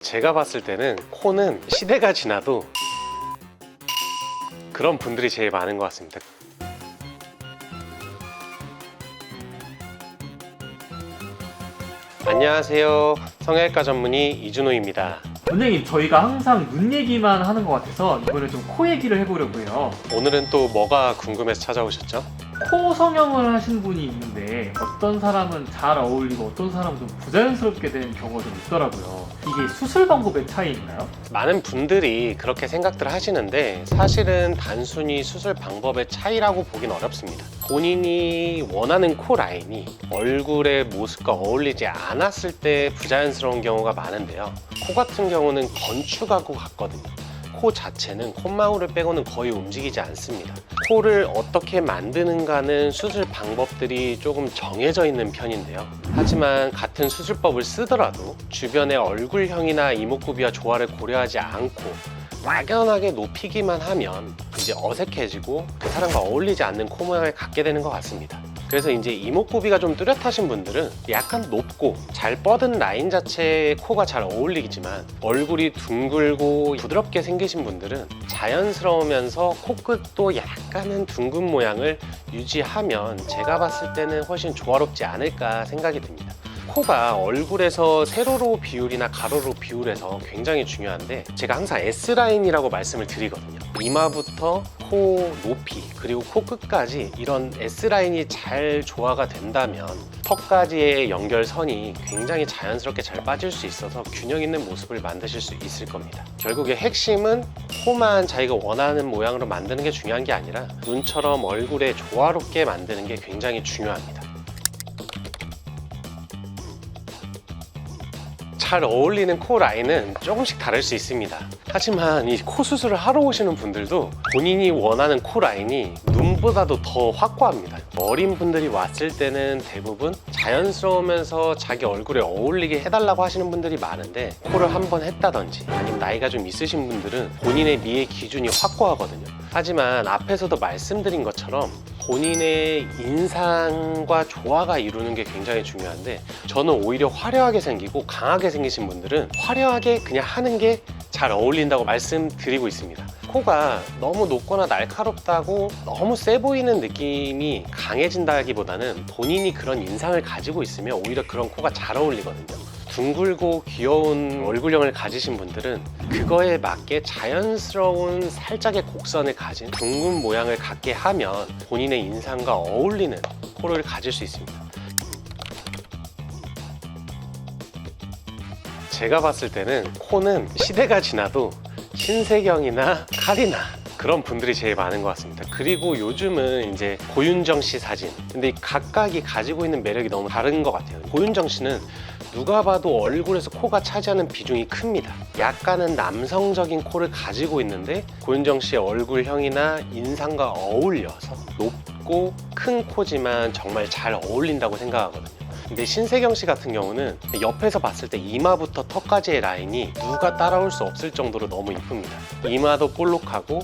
제가 봤을 때는 코는 시대가 지나도 그런 분들이 제일 많은 것 같습니다. 안녕하세요. 성형외과 전문의 이준호입니다. 원장님, 저희가 항상 눈 얘기만 하는 것 같아서 이번에 좀 코 얘기를 해보려고 해요. 오늘은 또 뭐가 궁금해서 찾아오셨죠? 코 성형을 하신 분이 있는데 어떤 사람은 잘 어울리고 어떤 사람은 좀 부자연스럽게 된 경우가 좀 있더라고요. 이게 수술 방법의 차이인가요? 많은 분들이 그렇게 생각들 하시는데 사실은 단순히 수술 방법의 차이라고 보긴 어렵습니다. 본인이 원하는 코 라인이 얼굴의 모습과 어울리지 않았을 때 부자연스러운 경우가 많은데요. 코 같은 경우는 건축하고 같거든요. 코 자체는 콧망울을 빼고는 거의 움직이지 않습니다. 코를 어떻게 만드는가는 수술 방법들이 조금 정해져 있는 편인데요. 하지만 같은 수술법을 쓰더라도 주변의 얼굴형이나 이목구비와 조화를 고려하지 않고 막연하게 높이기만 하면 이제 어색해지고 그 사람과 어울리지 않는 코 모양을 갖게 되는 것 같습니다. 그래서 이제 이목구비가 좀 뚜렷하신 분들은 약간 높고 잘 뻗은 라인 자체의 코가 잘 어울리지만 얼굴이 둥글고 부드럽게 생기신 분들은 자연스러우면서 코끝도 약간은 둥근 모양을 유지하면 제가 봤을 때는 훨씬 조화롭지 않을까 생각이 듭니다. 코가 얼굴에서 세로로 비율이나 가로로 비율에서 굉장히 중요한데 제가 항상 S라인이라고 말씀을 드리거든요. 이마부터 코 높이 그리고 코 끝까지 이런 S라인이 잘 조화가 된다면 턱까지의 연결선이 굉장히 자연스럽게 잘 빠질 수 있어서 균형 있는 모습을 만드실 수 있을 겁니다. 결국에 핵심은 코만 자기가 원하는 모양으로 만드는 게 중요한 게 아니라 눈처럼 얼굴에 조화롭게 만드는 게 굉장히 중요합니다. 잘 어울리는 코 라인은 조금씩 다를 수 있습니다. 하지만 이 코 수술을 하러 오시는 분들도 본인이 원하는 코 라인이 눈보다도 더 확고합니다. 어린 분들이 왔을 때는 대부분 자연스러우면서 자기 얼굴에 어울리게 해달라고 하시는 분들이 많은데 코를 한 번 했다든지 아니면 나이가 좀 있으신 분들은 본인의 미의 기준이 확고하거든요. 하지만 앞에서도 말씀드린 것처럼 본인의 인상과 조화가 이루는 게 굉장히 중요한데 저는 오히려 화려하게 생기고 강하게 생기신 분들은 화려하게 그냥 하는 게 잘 어울린다고 말씀드리고 있습니다. 코가 너무 높거나 날카롭다고 너무 세 보이는 느낌이 강해진다기보다는 본인이 그런 인상을 가지고 있으면 오히려 그런 코가 잘 어울리거든요. 둥글고 귀여운 얼굴형을 가지신 분들은 그거에 맞게 자연스러운 살짝의 곡선을 가진 둥근 모양을 갖게 하면 본인의 인상과 어울리는 코를 가질 수 있습니다. 제가 봤을 때는 코는 시대가 지나도 신세경이나 카리나 그런 분들이 제일 많은 것 같습니다. 그리고 요즘은 이제 고윤정 씨 사진, 근데 각각이 가지고 있는 매력이 너무 다른 것 같아요. 고윤정 씨는 누가 봐도 얼굴에서 코가 차지하는 비중이 큽니다. 약간은 남성적인 코를 가지고 있는데 고윤정 씨의 얼굴형이나 인상과 어울려서 높고 큰 코지만 정말 잘 어울린다고 생각하거든요. 근데 신세경 씨 같은 경우는 옆에서 봤을 때 이마부터 턱까지의 라인이 누가 따라올 수 없을 정도로 너무 이쁩니다. 이마도 볼록하고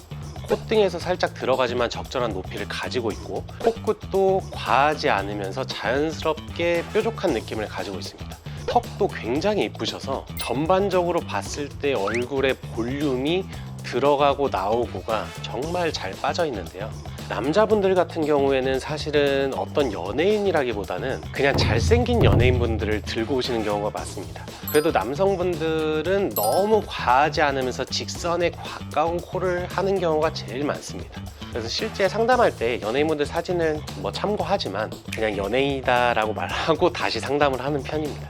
콧등에서 살짝 들어가지만 적절한 높이를 가지고 있고 코끝도 과하지 않으면서 자연스럽게 뾰족한 느낌을 가지고 있습니다. 턱도 굉장히 이쁘셔서 전반적으로 봤을 때 얼굴의 볼륨이 들어가고 나오고가 정말 잘 빠져 있는데요. 남자분들 같은 경우에는 사실은 어떤 연예인이라기보다는 그냥 잘생긴 연예인분들을 들고 오시는 경우가 많습니다. 그래도 남성분들은 너무 과하지 않으면서 직선에 가까운 코를 하는 경우가 제일 많습니다. 그래서 실제 상담할 때 연예인분들 사진은 뭐 참고하지만 그냥 연예인이다라고 말하고 다시 상담을 하는 편입니다.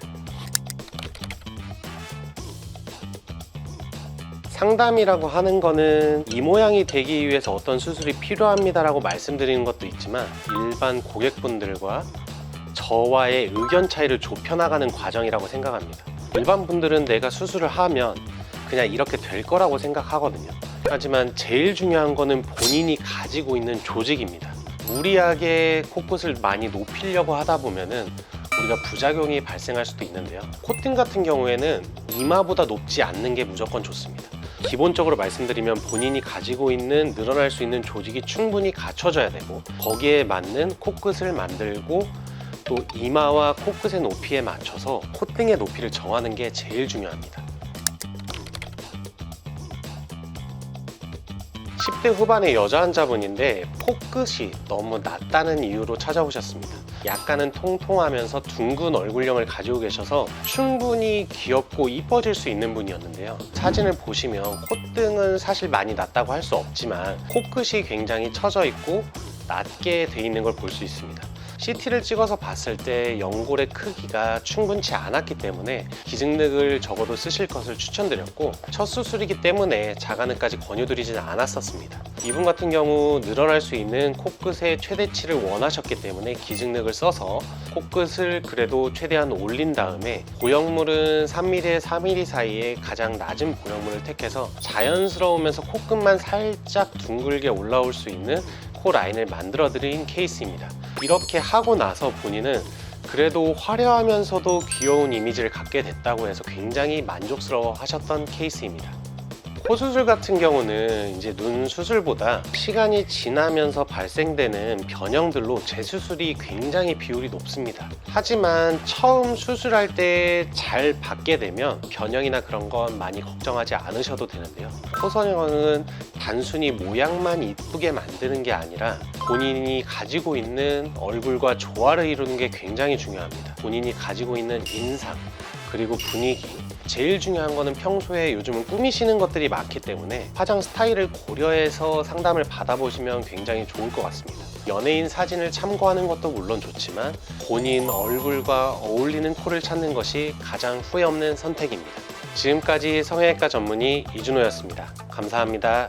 상담이라고 하는 거는 이 모양이 되기 위해서 어떤 수술이 필요합니다라고 말씀드리는 것도 있지만 일반 고객분들과 저와의 의견 차이를 좁혀나가는 과정이라고 생각합니다. 일반 분들은 내가 수술을 하면 그냥 이렇게 될 거라고 생각하거든요. 하지만 제일 중요한 거는 본인이 가지고 있는 조직입니다. 무리하게 코끝을 많이 높이려고 하다 보면은 우리가 부작용이 발생할 수도 있는데요. 콧등 같은 경우에는 이마보다 높지 않는 게 무조건 좋습니다. 기본적으로 말씀드리면 본인이 가지고 있는 늘어날 수 있는 조직이 충분히 갖춰져야 되고 거기에 맞는 코끝을 만들고 또 이마와 코끝의 높이에 맞춰서 콧등의 높이를 정하는 게 제일 중요합니다. 10대 후반의 여자 환자분인데 코끝이 너무 낮다는 이유로 찾아오셨습니다. 약간은 통통하면서 둥근 얼굴형을 가지고 계셔서 충분히 귀엽고 이뻐질 수 있는 분이었는데요. 사진을 보시면 콧등은 사실 많이 낮다고 할 수 없지만 코끝이 굉장히 처져 있고 낮게 돼 있는 걸 볼 수 있습니다. CT를 찍어서 봤을 때 연골의 크기가 충분치 않았기 때문에 기증늑을 적어도 쓰실 것을 추천드렸고, 첫 수술이기 때문에 자가늑까지 권유드리지는 않았었습니다. 이분 같은 경우 늘어날 수 있는 코끝의 최대치를 원하셨기 때문에 기증늑을 써서 코끝을 그래도 최대한 올린 다음에 보형물은 3mm에 4mm 사이에 가장 낮은 보형물을 택해서 자연스러우면서 코끝만 살짝 둥글게 올라올 수 있는 코 라인을 만들어 드린 케이스입니다. 이렇게 하고 나서 본인은 그래도 화려하면서도 귀여운 이미지를 갖게 됐다고 해서 굉장히 만족스러워 하셨던 케이스입니다. 코 수술 같은 경우는 이제 눈 수술보다 시간이 지나면서 발생되는 변형들로 재수술이 굉장히 비율이 높습니다. 하지만 처음 수술할 때 잘 받게 되면 변형이나 그런 건 많이 걱정하지 않으셔도 되는데요. 코 성형은 단순히 모양만 이쁘게 만드는 게 아니라 본인이 가지고 있는 얼굴과 조화를 이루는 게 굉장히 중요합니다. 본인이 가지고 있는 인상, 그리고 분위기, 제일 중요한 거는 평소에 요즘은 꾸미시는 것들이 많기 때문에 화장 스타일을 고려해서 상담을 받아보시면 굉장히 좋을 것 같습니다. 연예인 사진을 참고하는 것도 물론 좋지만 본인 얼굴과 어울리는 코를 찾는 것이 가장 후회 없는 선택입니다. 지금까지 성형외과 전문의 이준호였습니다. 감사합니다.